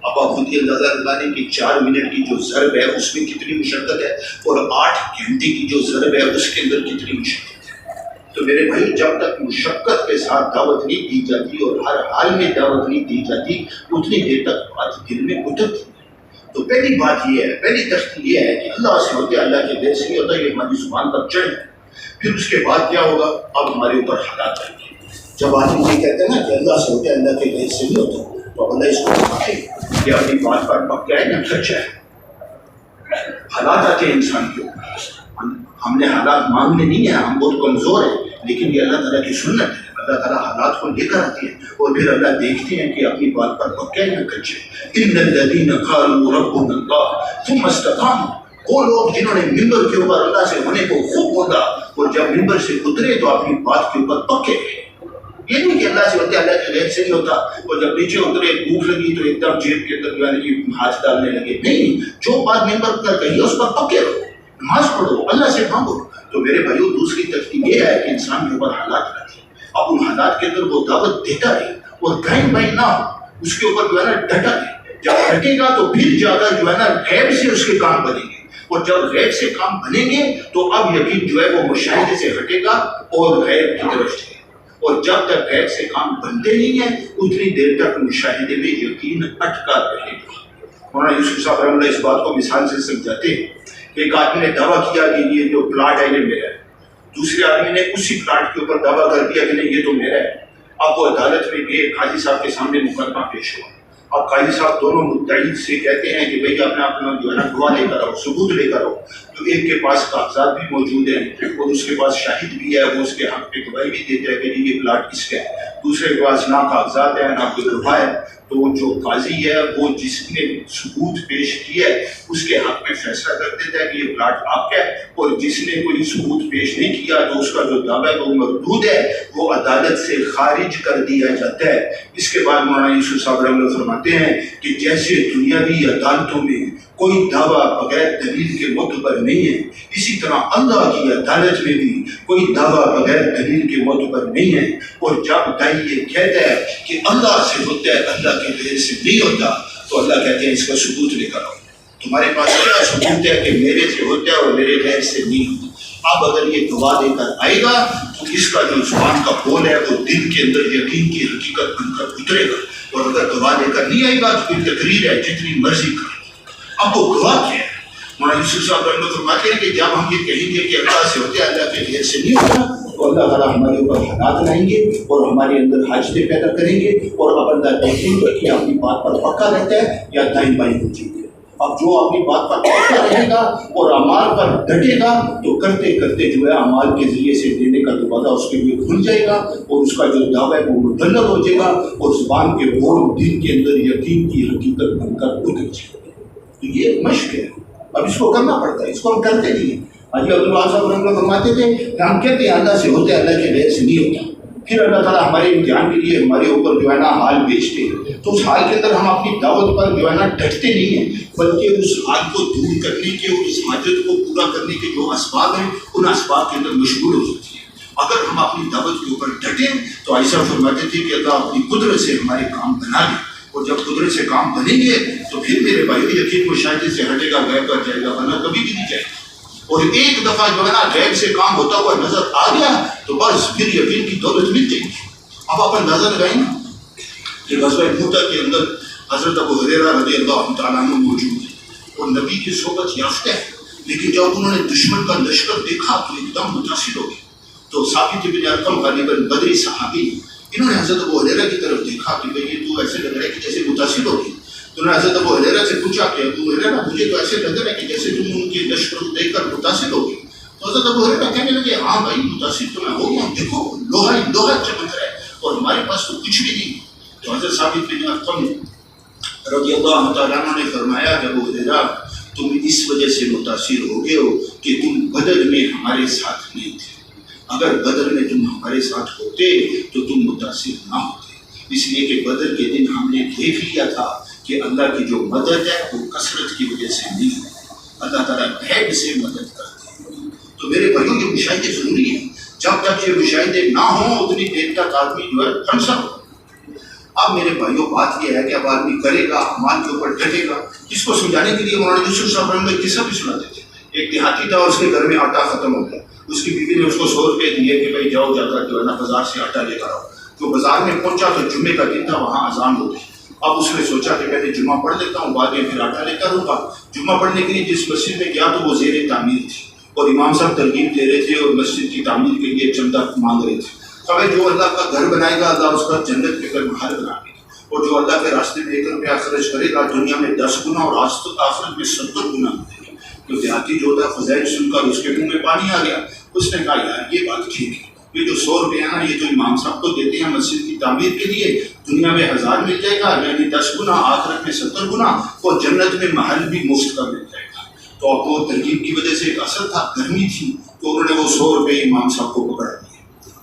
اب آپ خود یہ اندازہ لگا لیں کہ 4 منٹ کی جو ضرب ہے اس میں کتنی مشقت ہے، اور 8 گھنٹے کی جو ضرب ہے اس کے اندر کتنی مشقت ہے۔ تو میرے بھائی جب تک مشقت کے ساتھ دعوت نہیں دی جاتی اور ہر حال میں دعوت نہیں دی جاتی اتنی دیر تک بات دل میں اترتی ہے۔ تو پہلی بات یہ ہے، پہلی تختی یہ ہے کہ اللہ سے ہوتے اللہ کے دل سے نہیں ہوتا، یہ ہماری زبان پر چڑھ ہے۔ پھر اس کے بعد کیا ہوگا، اب ہمارے اوپر حالات آئیں گے۔ جب آدمی یہ کہتے ہیں نا کہ اللہ سے ہوتے اللہ کے دل سے نہیں ہوتا، تو اللہ اس کو بتاتے ہیں کہ اپنی بات پر پک جائے نا سچا ہے۔ حالات آتے ہیں انسان کے اوپر، ہم نے حالات مانگنے نہیں ہیں، ہم بہت کمزور ہیں، لیکن یہ اللہ تعالیٰ کی سنت ہے، اللہ تعالیٰ حالات کو لے کر آتے ہیں اور پھر اللہ دیکھتے ہیں کہ اپنی بات پر پکے نہ کچے۔ ان الذین قالوا ربنا اللہ ثم استقاموا، وہ لوگ جنہوں نے ممبر کے اوپر اللہ سے ہونے کو خوب بولا اور جب ممبر سے اترے تو اپنی بات کے اوپر پکے گئے۔ یہ نہیں کہ اللہ سے ہوتے اللہ کے غیر سے نہیں ہوتا، اور جب نیچے اترے بھوک لگی تو ایک دم جیب کے اندر یعنی ہاتھ ڈالنے لگے، نہیں، جو بات ممبر پر کہی اس پر پکے رہو، نماز پڑھو، اللہ سے مانگو۔ تو میرے بھائیو دوسری ترتیب یہ ہے کہ انسان کے اوپر حالات رکھے، اب ان حالات کے اندر وہ دعوت دیتا رہے اور بہن بہن نہ ہو، اس کے اوپر جو ہے نا ڈٹا رہے۔ جب ڈٹے گا تو پھر جا کر جو ہے نا غیب سے اس کے کام بنیں گے، اور جب غیب سے کام بنیں گے تو اب یقین جو ہے وہ مشاہدے سے ہٹے گا اور غیب کی طرف جائے گا، اور جب تک غیب سے کام بنتے نہیں ہیں اتنی دیر تک مشاہدے میں یقین اٹکا رہے گا۔ مولانا یوسف صاحب رحمۃ اللہ اس بات کو مثال سے سمجھاتے ہیں کہ ایک آدمی نے دعویٰ کیا کہ یہ جو پلاٹ ہے یہ میرا ہے، دوسرے آدمی نے اسی پلاٹ کے اوپر دعویٰ کر دیا کہ نہیں یہ تو میرا ہے۔ اب وہ عدالت میں گئے، قاضی صاحب کے سامنے مقدمہ پیش ہوا۔ اب قاضی صاحب دونوں مدعی سے کہتے ہیں کہ بھئی اپنا جو ہے نا گواہ لے کر آؤ، ثبوت لے کر آؤ۔ تو ایک کے پاس کاغذات بھی موجود ہیں اور اس کے پاس شاہد بھی ہے، وہ اس کے حق پہ گواہی بھی دیتا ہے کہ یہ پلاٹ کس کا ہے۔ دوسرے کے پاس نہ کاغذات ہے نہ کوئی گواہ ہے، تو جو قاضی ہے وہ جس نے ثبوت پیش کیا ہے اس کے حق میں فیصلہ کر دیتا ہے کہ یہ پلاٹ آپ کا ہے، اور جس نے کوئی ثبوت پیش نہیں کیا تو اس کا جو دعویٰ ہے وہ مردود ہے، وہ عدالت سے خارج کر دیا جاتا ہے۔ اس کے بعد مولانا یوسف صاحب رحمۃ اللہ فرماتے ہیں کہ جیسے دنیاوی عدالتوں میں کوئی دعویٰ بغیر دلیل کے معتبر نہیں ہے، اسی طرح اللہ کی عدالت میں بھی کوئی دعویٰ بغیر دلیل کے معتبر نہیں ہے۔ اور جب دائی یہ کہتا ہے کہ اللہ سے ہوتا ہے اللہ کے غیر سے نہیں ہوتا، تو اللہ کہتے ہیں اس کا ثبوت لے کر آؤ۔ تمہارے پاس کیا ثبوت ہے کہ میرے سے ہوتا ہے اور میرے غیر سے نہیں ہوتا؟ اب اگر یہ گواہ دے کر آئے گا تو اس کا جو زبان کا بول ہے وہ دل کے اندر یقین کی حقیقت بن کر اترے گا، اور اگر گواہ دے کر نہیں آئے گا تو کوئی تقریر ہے جتنی مرضی کرے۔ اب وہ گواہ کیا ہے؟ مولانا یوسف صاحب رحمۃ اللہ فرماتے ہیں کہ جب ہم یہ کہیں گے کہ اللہ سے ہوتے ہیں اللہ کے غیر سے نہیں ہوتا، تو اللہ تعالیٰ ہمارے اوپر حالات لائیں گے اور ہمارے اندر حاجتیں پیدا کریں گے، اور اب اللہ دیکھیں گے کہ اپنی بات پر پکا رہتا ہے یا دائیں بائیں ہو جائے گا۔ اب جو اپنی بات پر پکا رہے گا اور اعمال پر ڈٹے گا تو کرتے کرتے جو ہے اعمال کے ذریعے سے دینے کا دروازہ اس کے لیے کھل جائے گا، اور اس کا جو دعویٰ ہے وہ مدلل ہو جائے گا، اور زبان کے بول دل کے اندر یقین کی حقیقت بن کر اتر جائے گا۔ تو یہ مشق ہے، اب اس کو کرنا پڑتا ہے، اس کو ہم کرتے نہیں ہیں۔ حاجی عبداللہ صاحب رحمۃ اللہ فرماتے تھے کہ ہم کہتے ہیں اللہ سے ہوتے ہیں اللہ کے غیر سے نہیں ہوتا، پھر اللہ تعالیٰ ہمارے امتحان کے لیے ہمارے اوپر جو ہے نا حال بیچتے ہیں، تو اس حال کے اندر ہم اپنی دعوت پر جو ہے نا ڈٹتے نہیں ہیں، بلکہ اس حال کو دور کرنے کے اور اس حاجت کو پورا کرنے کے جو اسباب ہیں ان اسباب کے اندر مشغول ہو جاتی ہیں۔ اگر ہم اپنی دعوت کے اوپر ڈٹیں تو ایسا فرماتے تھے کہ اللہ اپنی قدرت سے ہمارے کام بنا لے، اور جب قدرت سے کام بنیں گے تو پھر میرے بھائیو یقین مشاہدے سے ہٹے گا، غیب پر جائے گا، ورنہ کبھی بھی نہیں جائے گا۔ اور ایک دفعہ جو ہے نا غیب سے کام ہوتا ہوا نظر آ گیا تو بس پھر یقین کی دولت مل جائے گی۔ اب آپ اندازہ لگائیں کہ غزوہ موتا کے اندر حضرت ابو ہریرہ رضی اللہ تعالیٰ عنہ موجود ہے اور نبی کی صحبت یافتہ ہے، لیکن جب انہوں نے دشمن کا لشکر دیکھا تو ایک دم متاثر ہو گئے۔ تو ثابت بن ارقم غالباً بدری صحابی، انہوں نے حضرت ابو ہریرہ کی طرف دیکھا کہ بھئی یہ تو ایسے لگ رہا ہے کہ جیسے متاثر ہو گئی۔ تو نے حضرت ابو ہریرہ سے پوچھا کہ ابو ہریرہ مجھے تو ایسے لگ رہا ہے کہ جیسے تم ان کی لشکر کو دیکھ کر متاثر ہو گئے. تو حضرت ابو ہریرہ کہنے لگے ہاں بھائی متاثر تو میں ہو گیا ہوں، دیکھو لوہا ہی لوہا چمک رہا ہے اور ہمارے پاس تو کچھ بھی نہیں. تو حضرت ثابت بن ارقم رضی اللہ تعالیٰ عنہ نے فرمایا کہ ابو ہریرہ تم اس وجہ سے متاثر ہو گئے ہو کہ تم بدر میں ہمارے ساتھ نہیں تھے. اگر بدر میں تم ہمارے ساتھ ہوتے تو تم متاثر نہ ہوتے، اس لیے کہ بدر کے دن ہم نے دیکھ لیا تھا کہ اللہ کی جو مدد ہے وہ کثرت کی وجہ سے نہیں ہے، اللہ تعالیٰ غیب سے مدد کرتے ہیں. تو میرے بھائیوں یہ مشاہدے ضروری ہیں، جب تک یہ مشاہدے نہ ہوں اتنی دیر تک آدمی جو ہے پھنسا ہو. اب میرے بھائیوں بات یہ ہے کہ اب آدمی کرے گا اعمال کے اوپر ڈٹے گا. اس کو سمجھانے کے لیے مولانا یوسف صاحب رحمۃ اللہ قصہ بھی سناتے تھے. ایک دیہاتی تھا، اس کے گھر میں آٹا ختم ہو گیا. اس کی بیوی نے اس کو 100 روپے دیے کہ بھائی جاؤ جا کر جو ہے نا بازار سے آٹا لے کر آؤ. جو بازار میں پہنچا تو جمعے کا دن تھا، وہاں اذان ہو گئی. اب اس نے سوچا کہ پہلے جمعہ پڑھ لیتا ہوں، بعد میں پھر آٹا لے کر ہوگا. جمعہ پڑھنے کے لیے جس مسجد میں گیا تو وہ زیر تعمیر تھی اور امام صاحب ترغیب دے رہے تھے اور مسجد کی تعمیر کے لیے چندہ مانگ رہے تھے. کہ جو اللہ کا گھر بنائے گا اللہ اس کا جنت کے گھر محل بنا دے گا، اور جو اللہ کے راستے میں 1 روپیہ خرچ کرے گا دنیا میں 10 گنا اور آخرت میں 70 گنا ملے گا. تو دیہاتی جو تھا فضائل سن کر اس کے منہ میں پانی آ گیا. اس نے کہا یار یہ بات ٹھیک ہے، یہ جو 100 روپیہ ہے نا یہ تو امام صاحب کو دیتے ہیں مسجد کی تعمیر کے لیے، دنیا میں 1000 مل جائے گا، یعنی 10 گنا، آخرت میں 70 گنا، اور جنت میں محل بھی مفت کا مل جائے گا. تو اب وہ ترغیب کی وجہ سے ایک اثر تھا، گرمی تھی، تو انہوں نے وہ 100 روپے امام صاحب کو پکڑا دیے.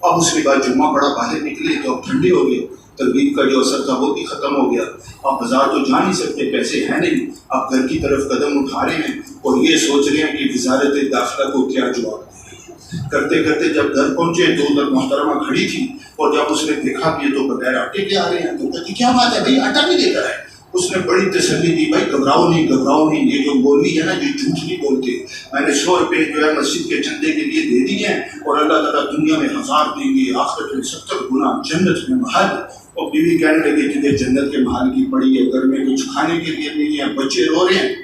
اب اس کے بعد جمعہ پڑا، باہر نکلے تو اب ٹھنڈے ہو گئے، ترغیب کا جو اثر تھا وہ بھی ختم ہو گیا. اب بازار تو جا نہیں سکتے، پیسے ہیں نہیں. اب گھر کی طرف قدم اٹھا رہے ہیں اور یہ سوچ رہے ہیں کہ وزارت داخلہ کو کیا جواب دیں. کرتے کرتے جب گھر پہنچے تو ادھر محترمہ کھڑی تھی، اور جب اس نے دیکھا کہ یہ تو بغیر آٹے کے آ رہے ہیں تو کہتی کیا بات ہے بھائی آٹا بھی لے کر آئے. اس نے بڑی تسلی دی، بھائی گھبراؤ نہیں گھبراؤ نہیں، یہ جو بولی ہے نا یہ جھوٹ نہیں بولتے. میں نے 100 روپے جو ہے مسجد کے چندے کے لیے دے دیے ہیں اور اللہ تعالیٰ دنیا میں 1000 دیں گے، آخرت میں 70 گنا، جنت میں محل. اور بیوی کہنے لگی کہ جنت کے محل کی پڑی ہے، گھر میں کچھ کھانے کے لیے نہیں ہے، بچے رو رہے ہیں.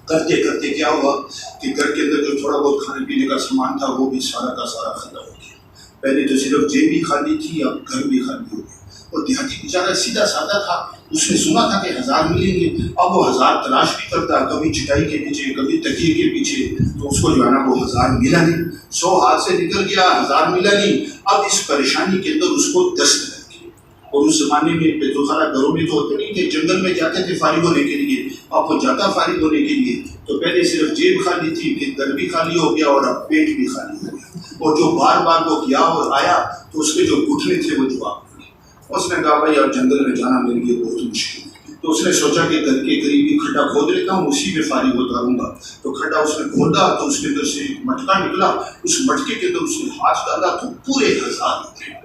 کرتے کرتے کیا ہوا کہ گھر کے اندر جو تھوڑا بہت کھانے پینے کا سامان تھا وہ بھی سارا کا سارا ختم ہو گیا. پہلے تو صرف جیب بھی خالی تھی، اب گھر بھی خالی ہو گیا. اور دیہاتی بیچارہ سیدھا سادہ تھا، اس نے سنا تھا کہ 1000 ملیں گے. اب وہ 1000 تلاش بھی کرتا، کبھی چٹائی کے پیچھے کبھی تکیے کے پیچھے، تو اس کو جو ہے نا وہ 1000 ملا نہیں. 100 ہاتھ سے نکل گیا، 1000 ملا نہیں. اب اس پریشانی کے اندر اس کو دست لگ گئی. اور اس زمانے میں بیت الخلا گھروں میں تو ہوتے نہیں تھے، جنگل میں جاتے تھے فارغ ہونے کے لیے. اب وہ جاتا فارغ ہونے کے لیے تو پہلے صرف جیب خالی تھی، پھر گھر بھی خالی ہو گیا اور اب پیٹ بھی خالی ہو گیا. اور جو بار بار وہ گیا اور آیا تو اس کے جو گھٹنے تھے وہ جواب ہوئے. اس نے کہا بھائی اب جنگل میں جانا میرے لیے بہت مشکل ہے. تو اس نے سوچا کہ گھر کے قریب ہی کھڈا کھود لیتا ہوں، اسی میں فارغ ہوتا رہوں گا. تو کھڈا اس نے کھودا تو اس کے اندر سے ایک مٹکا نکلا. اس مٹکے کے اندر اس نے ہاتھ ڈالا تو پورے 1000 نکلے.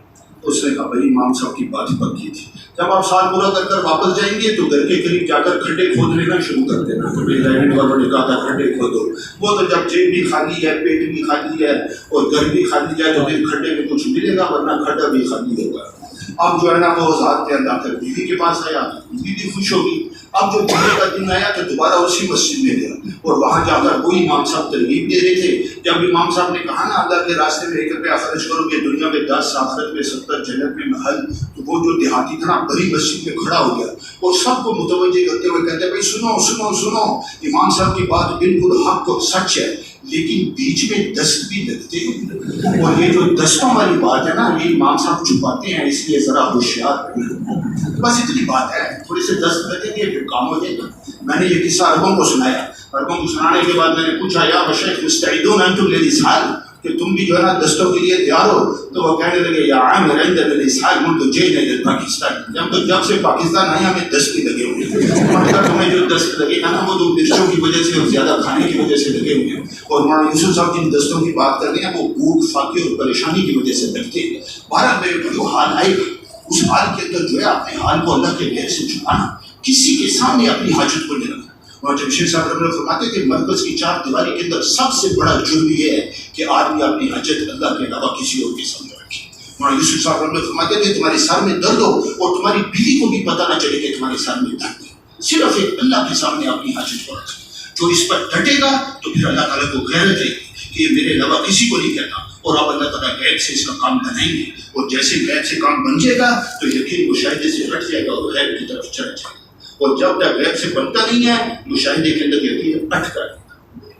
اس نے کہا بھائی امام صاحب کی بات پکی تھی، جب آپ سال پورا کر کر واپس جائیں گے تو گھر کے قریب جا کر کھڈے کھود لینا شروع کر دینا. لائن والوں نے کہا تھا کھڈے کھودو. وہ تو جب جیب بھی خالی ہے، پیٹ بھی خالی ہے اور گھر بھی خالی ہے تو پھر کھڈے میں کچھ ملے گا، ورنہ کھڈا بھی خالی ہوگا. اب جو ہے نا وہ ذات کے اندر کر بیوی کے پاس آیا، بیوی بھی خوش ہوگی. اب جو جمعے کا دن آیا تو دوبارہ اسی مسجد میں گیا اور وہاں جا کر وہی امام صاحب ترغیب دے رہے تھے. جب امام صاحب نے کہا نا اللہ کے راستے میں 1 روپیہ خرچ کرو گے دنیا میں 10، آخرت میں 70، جنت میں محل، تو وہ جو دیہاتی تھا نا بڑی مسجد میں کھڑا ہو گیا اور سب کو متوجہ کرتے ہوئے کہتے ہیں بھائی سنو سنو سنو، امام صاحب کی بات بالکل حق اور سچ ہے، لیکن بیچ میں دست بھی لگتے ہیں. اور یہ جو دستوں والی بات ہے نا یہ امام صاحب چھپاتے ہیں، اس لیے ذرا ہوشیار رہنا. بس اتنی بات ہے، تھوڑے سے دست لگیں گے پھر کام ہو جائے گا. میں نے یہ قصہ عربوں کو سنایا. عربوں کو سنانے کے بعد میں نے پوچھا یا بشیخ مستعدون انتم للاسحال، کہ تم بھی جو ہے نا دستوں کے لیے تیار ہو؟ تو وہ کہنے لگے یا عامر عند الاسحال منذ جئنا الى پاکستان، جب سے پاکستان آئے ہمیں دست بھی لگے ہوئے ہیں. مطلب ہمیں جو دست لگے گا نا وہ تو مرچوں کی وجہ سے اور زیادہ کھانے کی وجہ سے لگے ہوئے ہیں. اور مولانا یوسف صاحب جن دستوں کی بات کر رہے ہیں وہ بھوک فاقے اور پریشانی کی وجہ سے لگتے ہیں. بھارت میں جو حال آئے گا اس حال کے اندر جو ہے اپنے حال کو اللہ کے غیر سے چھپانا، کسی کے سامنے اپنی حاجت کو نہیں رکھنا. اور جمشید صاحب رحمۃ اللہ فرماتے کہ مرکز کی 4 دیواری کے اندر سب سے بڑا جرم یہ ہے کہ آدمی اپنی حاجت اللہ کے علاوہ کسی اور کے سامنے رکھے. مولانا یوسف صاحب رحمۃ اللہ فرماتے کہ تمہارے سر میں درد ہو اور تمہاری بیوی کو بھی پتہ نہ چلے کہ تمہارے سر میں درد ہے، صرف ایک اللہ کے سامنے اپنی حاجت کو رکھے. جو اس پر ڈٹے گا تو پھر اللہ تعالیٰ کو غیرت ہے کہ یہ میرے علاوہ کسی کو نہیں کہتا، اور اب اللہ تعالیٰ غیب سے اس کا کام بنائیں گے. اور جیسے غیب سے کام بن جائے گا تو یقین مشاہدے سے ہٹ جائے گا اور غیب کی طرف چڑھ جائے گا. اور جب تک غیب سے بنتا نہیں ہے مشاہدے کے اندر یقین اٹکا ہے۔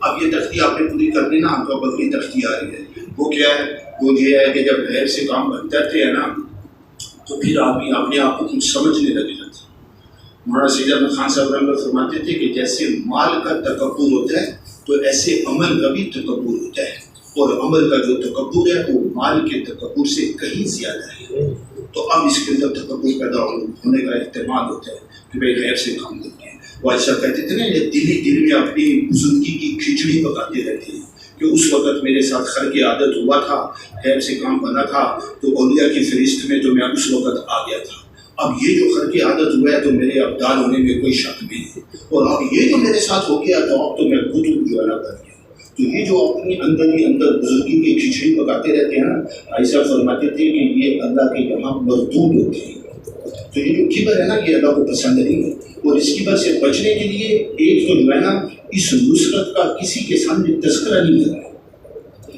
اب یہ تختی آپ نے پوری کرنی نا، تو اب اگلی تختی آ رہی ہے، وہ کیا ہے؟ وہ یہ ہے کہ جب غیب سے کام بنتے ہیں نا تو پھر آدمی اپنے آپ کو کچھ سمجھنے لگ جاتا ہے۔ مولانا سید احمد خان صاحب رحمۃ اللہ فرماتے تھے کہ جیسے مال کا تکبر ہوتا ہے تو ایسے عمل کا بھی تکبر ہوتا ہے، اور عمل کا جو تکبر ہے وہ مال کے تکبر سے کہیں زیادہ ہے۔ تو اب اس کے اندر تکبر پیدا ہونے کا احتمال ہوتا ہے کہ بھائی غیب سے کام کرتے ہیں۔ وہ ایسا کہتے تھے نا، یہ دل ہی دل میں اپنی بزرگی کی کھچڑی پکاتے رہتے ہیں کہ اس وقت میرے ساتھ خر کی عادت ہوا تھا، غیب سے کام بنا تھا، تو اولیاء کی فہرست میں تو میں اس وقت آ گیا تھا۔ اب یہ جو خر کی عادت ہوا ہے تو میرے ابدال ہونے میں کوئی شک نہیں ہے، اور اب یہ جو میرے ساتھ ہو گیا تو اب تو میں خود جو ہے نا بن گیا۔ تو یہ جو اپنی اندر ہی اندر بزرگی کی کھچڑی پکاتے رہتے ہیں نا، ایسا فرماتے تھے کہ یہ اللہ کے یہاں مردود ہوتے ہیں۔ تو یہ جو کبر ہے نا، یہ اللہ کو پسند نہیں ہے، اور اس کبر سے بچنے کے لیے ایک تو جو ہے نا اس نصرت کا کسی کے سامنے تذکرہ نہیں کرنا۔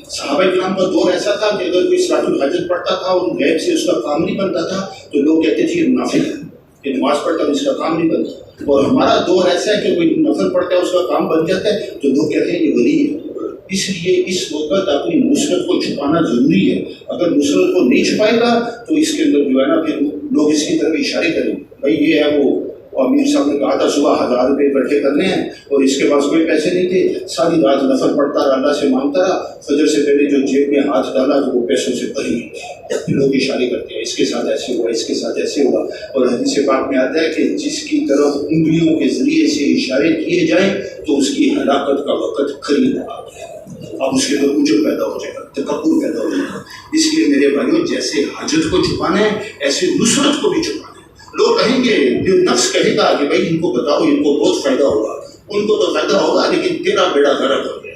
صحابہ کرام کا دور ایسا تھا کہ اگر کوئی صلاۃ الحاجت پڑھتا تھا اور غیب سے اس کا کام نہیں بنتا تھا تو لوگ کہتے تھے یہ منافق ہے، کہ نماز پڑھتا ہے اس کا کام نہیں بنتا۔ اور ہمارا دور ایسا ہے کہ کوئی نفل پڑھتا ہے اس کا کام بن جاتا ہے تو لوگ کہتے ہیں یہ ولی ہے۔ اس لیے اس وقت اپنی نصرت کو چھپانا ضروری ہے۔ اگر نصرت کو نہیں چھپائے گا تو اس کے اندر جو ہے نا پھر لوگ اس کی طرف اشارے کریں گے، بھائی یہ ہے وہ امیر صاحب نے کہا تھا صبح 1000 روپے اکٹھے کرنے ہیں اور اس کے پاس کوئی پیسے نہیں تھے، ساری رات نفل پڑھتا رہا، اللہ سے مانگتا رہا، فجر سے پہلے جو جیب میں ہاتھ ڈالا تو وہ پیسوں سے بھری ہوئی۔ لوگ اشارے کرتے ہیں اس کے ساتھ ایسے ہوا، اس کے ساتھ ایسے ہوا، اور حدیث پاک میں آتا ہے کہ جس کی طرف انگلیوں کے ذریعے سے اشارے کیے جائیں تو اس کی ہلاکت کا وقت قریب آ گیا۔ اب اس کے اندر عجب پیدا ہو جائے گا، تکبر پیدا ہو جائے گا۔ اس لیے میرے بھائیوں، جیسے حاجت کو چھپانا ہے ایسے نصرت کو بھی چھپانا ہے۔ لوگ کہیں گے، جو نفس کہے گا کہ بھائی ان کو بتاؤ، ان کو بہت فائدہ ہوگا، ان کو تو فائدہ ہوگا لیکن تیرا بیڑا غرق ہو گیا۔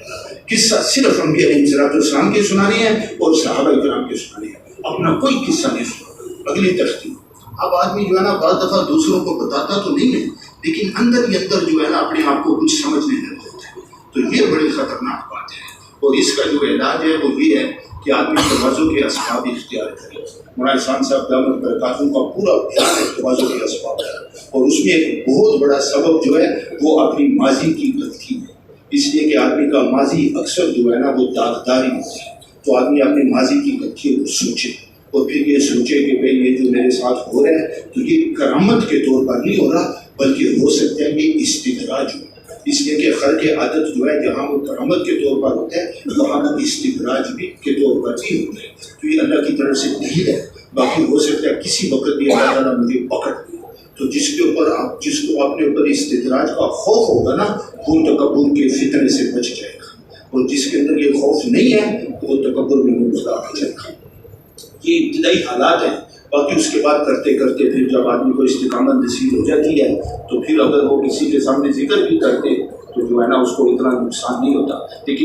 قصہ صرف انبیاء علیہ السلام کے سنانے ہیں اور صحابہ کرام کے سنانے ہیں، اپنا کوئی قصہ نہیں سنا۔ اگلی تختی، اب آدمی جو ہے نا بعض دفعہ دوسروں کو بتاتا تو نہیں ہے لیکن اندر ہی اندر جو ہے نا اپنے آپ کو کچھ سمجھنے لگ جاتا ہے، تو یہ بڑی خطرناک بات ہے۔ اور اس کا جو علاج ہے وہ یہ ہے کہ آدمی توازن کے اسباب اختیار کرے۔ مولانا احسان صاحب دامت برکاتہ کا پورا دھیان ہے توازن کے اسباب ہے، اور اس میں ایک بہت بڑا سبب جو ہے وہ اپنی ماضی کی غلطی ہے۔ اس لیے کہ آدمی کا ماضی اکثر جو ہے نا وہ داغداری ہوتی ہے، تو آدمی اپنی ماضی کی غلطیوں کو سوچے اور پھر یہ سوچے کہ بھائی یہ جو میرے ساتھ ہو رہا ہے تو یہ کرامت کے طور پر نہیں ہو رہا بلکہ ہو سکتا ہے یہ استدراج ہو۔ اس لیے کہ خر کی عادت جو ہے جہاں وہ کرامت کے طور پر ہوتا ہے وہاں وہ استدراج بھی کے طور پر بھی ہوتا ہے، تو یہ اللہ کی طرف سے نہیں ہے۔ باقی ہو سکتا ہے کسی وقت بھی اللہ تعالیٰ مجھے پکڑ لے، تو جس کو اپنے اوپر استدراج کا خوف ہوگا نا وہ تکبر کے فتنے سے بچ جائے گا، اور جس کے اندر یہ خوف نہیں ہے وہ تکبر میں مبتلا ہو جائے گا۔ یہ ابتدائی حالات ہیں، باقی اس کے بعد کرتے کرتے پھر جب آدمی کو استقامت نصیب ہو جاتی ہے تو پھر اگر وہ کسی کے سامنے ذکر بھی کرتے تو جو ہے نا اس کو اتنا نقصان نہیں ہوتا۔ لیکن